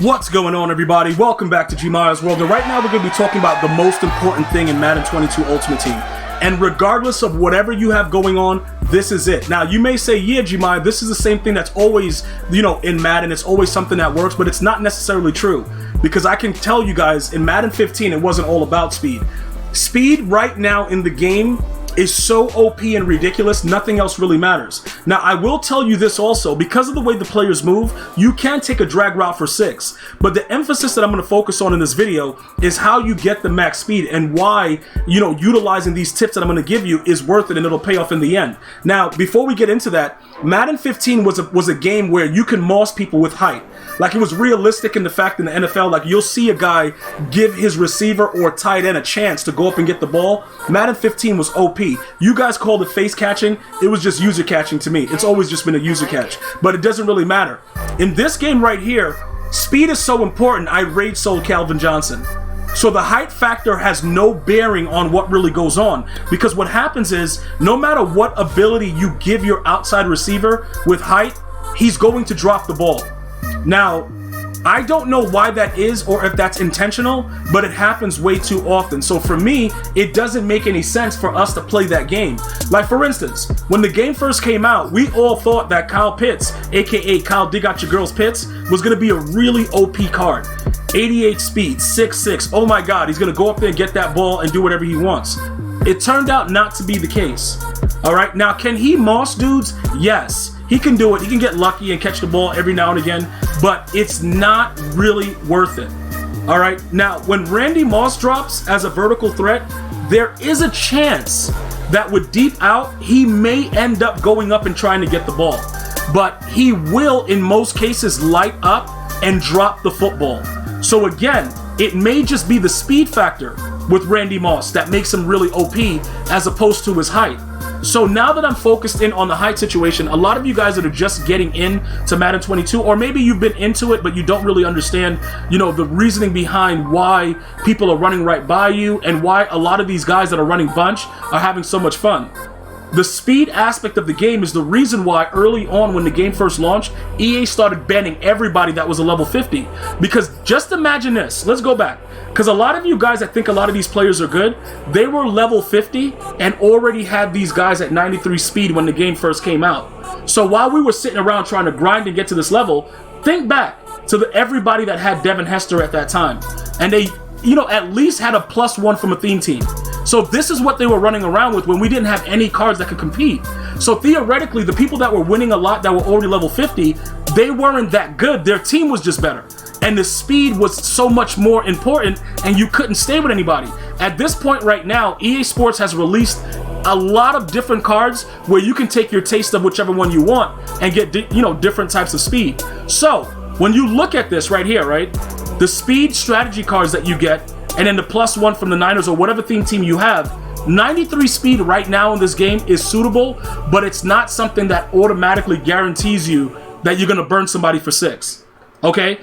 What's going on, everybody? Welcome back to GmiasWorld, and right now we're going to be talking about the most important thing in Madden 22 Ultimate Team. And regardless of whatever you have going on, this is it. Now, you may say, yeah, Gmi, this is the same thing that's always, in Madden. It's always something that works, but it's not necessarily true. Because I can tell you guys, in Madden 15, it wasn't all about speed. Speed right now in the game is so OP and ridiculous, nothing else really matters. Now, I will tell you this also, because of the way the players move, you can take a drag route for 6. But the emphasis that I'm going to focus on in this video is how you get the max speed and why, utilizing these tips that I'm going to give you is worth it and it'll pay off in the end. Now, before we get into that, Madden 15 was a game where you can moss people with height. Like, it was realistic in the fact in the NFL, like, you'll see a guy give his receiver or tight end a chance to go up and get the ball. Madden 15 was OP. You guys called it face catching. It was just user catching to me. It's always just been a user catch. But it doesn't really matter. In this game right here, speed is so important, I rage sold Calvin Johnson. So the height factor has no bearing on what really goes on. Because what happens is, no matter what ability you give your outside receiver with height, he's going to drop the ball. Now, I don't know why that is or if that's intentional, but it happens way too often. So for me, it doesn't make any sense for us to play that game. Like, for instance, when the game first came out, we all thought that Kyle Pitts, aka Kyle Dig Out Your Girls Pitts, was going to be a really OP card. 88 speed, 6'6". Oh my God, he's going to go up there and get that ball and do whatever he wants. It turned out not to be the case. All right, now can he moss dudes? Yes. He can do it. He can get lucky and catch the ball every now and again, but it's not really worth it. All right. Now, when Randy Moss drops as a vertical threat, there is a chance that with deep out, he may end up going up and trying to get the ball, but he will, in most cases, light up and drop the football. So again, it may just be the speed factor with Randy Moss that makes him really OP as opposed to his height. So now that I'm focused in on the height situation, a lot of you guys that are just getting into Madden 22, or maybe you've been into it, but you don't really understand, the reasoning behind why people are running right by you and why a lot of these guys that are running bunch are having so much fun. The speed aspect of the game is the reason why early on when the game first launched, EA started banning everybody that was a level 50. Because just imagine this, let's go back. Because a lot of you guys that think a lot of these players are good, they were level 50 and already had these guys at 93 speed when the game first came out. So while we were sitting around trying to grind and get to this level, think back to everybody that had Devin Hester at that time. And they, at least had a +1 from a theme team. So this is what they were running around with when we didn't have any cards that could compete. So theoretically, the people that were winning a lot that were already level 50, they weren't that good. Their team was just better. And the speed was so much more important, and you couldn't stay with anybody. At this point right now, EA Sports has released a lot of different cards where you can take your taste of whichever one you want and get, different types of speed. So when you look at this right here, right, the speed strategy cards that you get, and then the +1 from the Niners or whatever theme team you have, 93 speed right now in this game is suitable, but it's not something that automatically guarantees you that you're going to burn somebody for 6. Okay?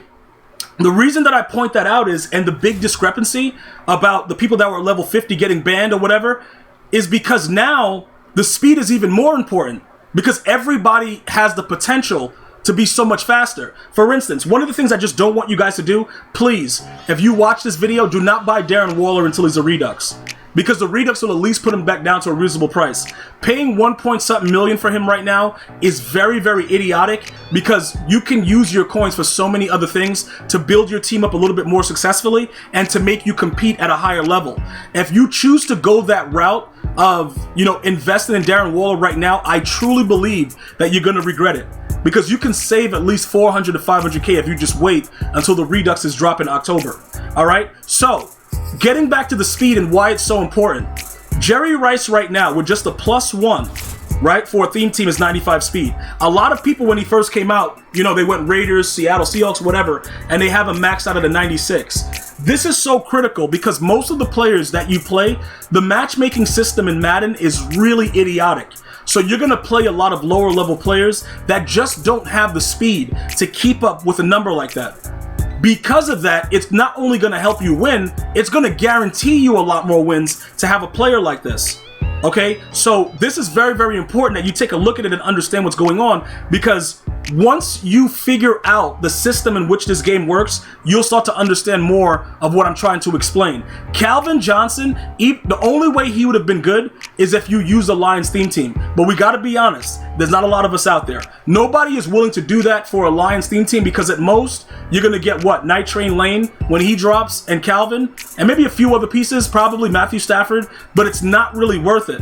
The reason that I point that out is, and the big discrepancy about the people that were level 50 getting banned or whatever, is because now the speed is even more important because everybody has the potential to be so much faster. For instance, one of the things I just don't want you guys to do, please, if you watch this video, do not buy Darren Waller until he's a Redux. Because the Redux will at least put him back down to a reasonable price. Paying 1-point-something million for him right now is very, very idiotic because you can use your coins for so many other things to build your team up a little bit more successfully and to make you compete at a higher level. If you choose to go that route of, investing in Darren Waller right now, I truly believe that you're going to regret it. Because you can save at least 400 to 500K if you just wait until the Redux drop in October. All right? So, getting back to the speed and why it's so important. Jerry Rice right now with just a +1, right, for a theme team is 95 speed. A lot of people when he first came out, they went Raiders, Seattle Seahawks, whatever, and they have him maxed out at a 96. This is so critical because most of the players that you play, the matchmaking system in Madden is really idiotic. So you're going to play a lot of lower level players that just don't have the speed to keep up with a number like that. Because of that, it's not only going to help you win, it's going to guarantee you a lot more wins to have a player like this. Okay, so this is very, very important that you take a look at it and understand what's going on, because Once you figure out the system in which this game works, you'll start to understand more of what I'm trying to explain. Calvin Johnson, the only way he would have been good is if you use the Lions theme team. But we got to be honest, there's not a lot of us out there. Nobody is willing to do that for a Lions theme team because at most, you're going to get what? Night Train Lane when he drops and Calvin and maybe a few other pieces, probably Matthew Stafford, but it's not really worth it.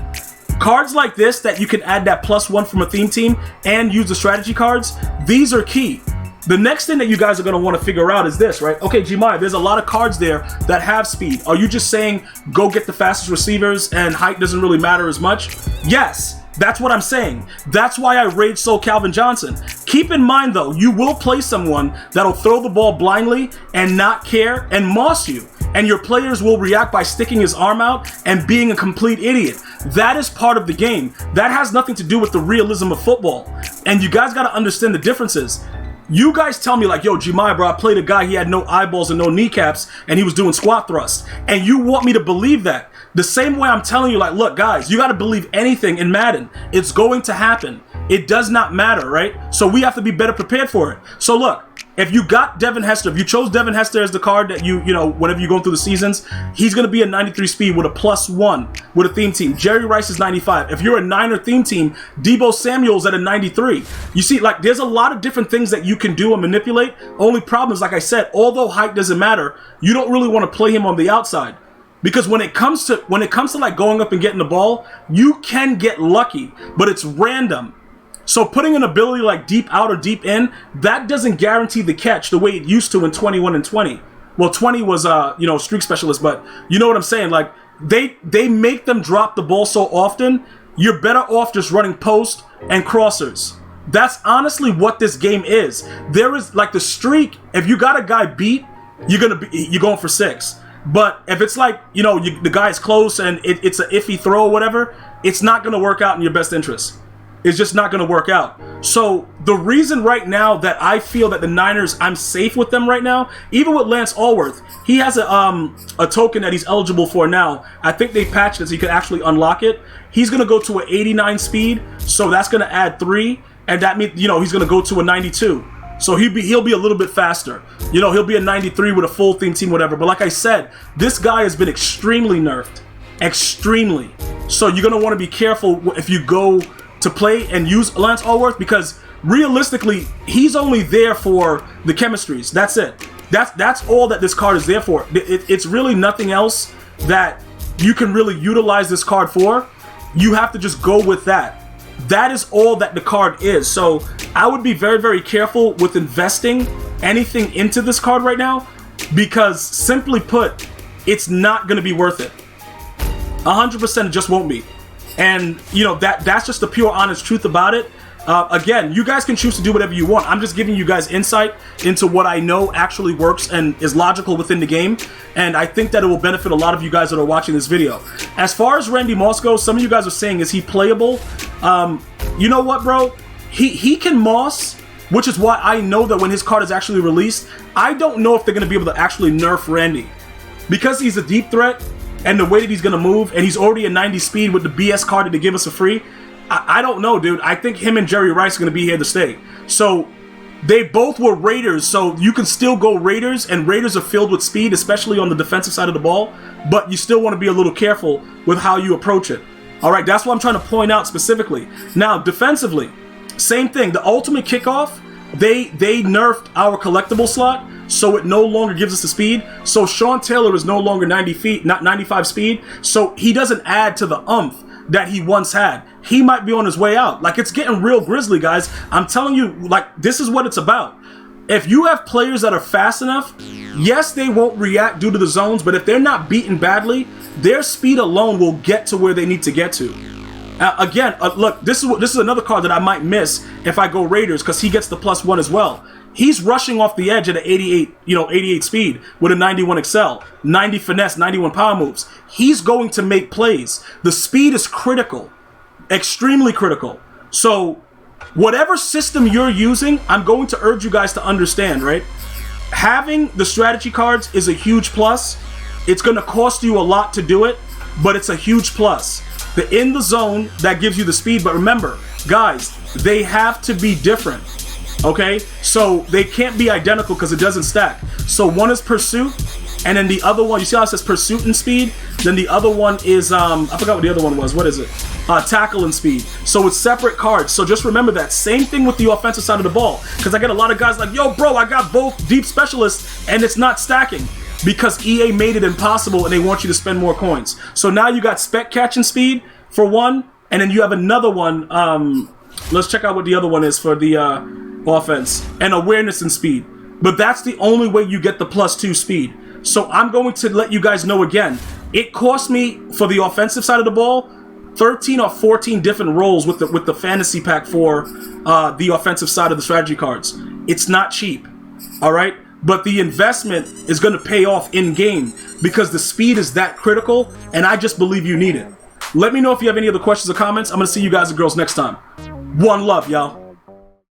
Cards like this that you can add that +1 from a theme team and use the strategy cards, these are key. The next thing that you guys are going to want to figure out is this, right? Okay, Gmia, there's a lot of cards there that have speed. Are you just saying go get the fastest receivers and height doesn't really matter as much? Yes, that's what I'm saying. That's why I rage so Calvin Johnson. Keep in mind though, you will play someone that'll throw the ball blindly and not care and moss you. And your players will react by sticking his arm out and being a complete idiot. That is part of the game. That has nothing to do with the realism of football. And you guys got to understand the differences. You guys tell me like, yo, Gmia, bro, I played a guy, he had no eyeballs and no kneecaps, and he was doing squat thrusts. And you want me to believe that. The same way I'm telling you, like, look, guys, you got to believe anything in Madden. It's going to happen. It does not matter, right? So we have to be better prepared for it. So look, if you got Devin Hester, if you chose Devin Hester as the card that you know, whenever you're going through the seasons, he's going to be a 93 speed with a +1 with a theme team. Jerry Rice is 95. If you're a Niner theme team, Deebo Samuel's at a 93. You see, like, there's a lot of different things that you can do and manipulate. Only problem is, like I said, although height doesn't matter, you don't really want to play him on the outside. Because when it comes to like going up and getting the ball, you can get lucky, but it's random. So putting an ability like deep out or deep in, that doesn't guarantee the catch the way it used to in 21 and 20. Well, 20 was streak specialist, but you know what I'm saying? Like they make them drop the ball so often, you're better off just running post and crossers. That's honestly what this game is. There is like the streak, if you got a guy beat, you're going for 6. But if it's like, the guy's close and it's an iffy throw or whatever, it's not going to work out in your best interest. It's just not going to work out. So the reason right now that I feel that the Niners, I'm safe with them right now, even with Lance Allworth, he has a token that he's eligible for now. I think they patched it so you can actually unlock it. He's going to go to an 89 speed, so that's going to add 3, and that means, he's going to go to a 92. So he'll be a little bit faster. He'll be a 93 with a full theme team, whatever. But like I said, this guy has been extremely nerfed. Extremely. So you're going to want to be careful if you go to play and use Lance Allworth, because realistically, he's only there for the chemistries. That's it. That's all that this card is there for. It's really nothing else that you can really utilize this card for. You have to just go with that. That is all that the card is. So I would be very, very careful with investing anything into this card right now, because simply put, it's not going to be worth it. 100% it just won't be. And, that's just the pure honest truth about it. Again, you guys can choose to do whatever you want. I'm just giving you guys insight into what I know actually works and is logical within the game. And I think that it will benefit a lot of you guys that are watching this video. As far as Randy Moss goes, some of you guys are saying, is he playable? You know what, bro? He can Moss, which is why I know that when his card is actually released, I don't know if they're going to be able to actually nerf Randy. Because he's a deep threat, and the way that he's going to move, and he's already a 90 speed with the BS card that they give us for free, I don't know, dude. I think him and Jerry Rice are going to be here to stay. So they both were Raiders, so you can still go Raiders, and Raiders are filled with speed, especially on the defensive side of the ball, but you still want to be a little careful with how you approach it. All right, that's what I'm trying to point out specifically. Now, defensively, same thing. The ultimate kickoff, they nerfed our collectible slot, so it no longer gives us the speed. So Sean Taylor is no longer 90 feet, not 95 speed, so he doesn't add to the umph that he once had. He might be on his way out. Like, it's getting real grisly, guys. I'm telling you, like, this is what it's about. If you have players that are fast enough, yes, they won't react due to the zones, but if they're not beaten badly, their speed alone will get to where they need to get to. Again, look, this is another card that I might miss if I go Raiders, because he gets the +1 as well. He's rushing off the edge at an 88 speed with a 91 excel, 90 finesse, 91 power moves. He's going to make plays. The speed is critical, extremely critical. So whatever system you're using, I'm going to urge you guys to understand, right? Having the strategy cards is a huge plus. It's going to cost you a lot to do it, but it's a huge plus. The in the zone, that gives you the speed, but remember, guys, they have to be different. Okay, so they can't be identical because it doesn't stack. So one is pursuit, and then the other one, you see how it says pursuit and speed? Then the other one is, I forgot what the other one was. What is it? Tackle and speed. So it's separate cards. So just remember that. Same thing with the offensive side of the ball. Because I get a lot of guys like, yo, bro, I got both deep specialists, and it's not stacking. Because EA made it impossible, and they want you to spend more coins. So now you got spec catch and speed for one, and then you have another one. Let's check out what the other one is for the offense. And awareness and speed. But that's the only way you get the +2 speed. So I'm going to let you guys know again. It cost me, for the offensive side of the ball, 13 or 14 different rolls with the fantasy pack for the offensive side of the strategy cards. It's not cheap, all right? But the investment is going to pay off in-game because the speed is that critical, and I just believe you need it. Let me know if you have any other questions or comments. I'm going to see you guys and girls next time. One love, y'all.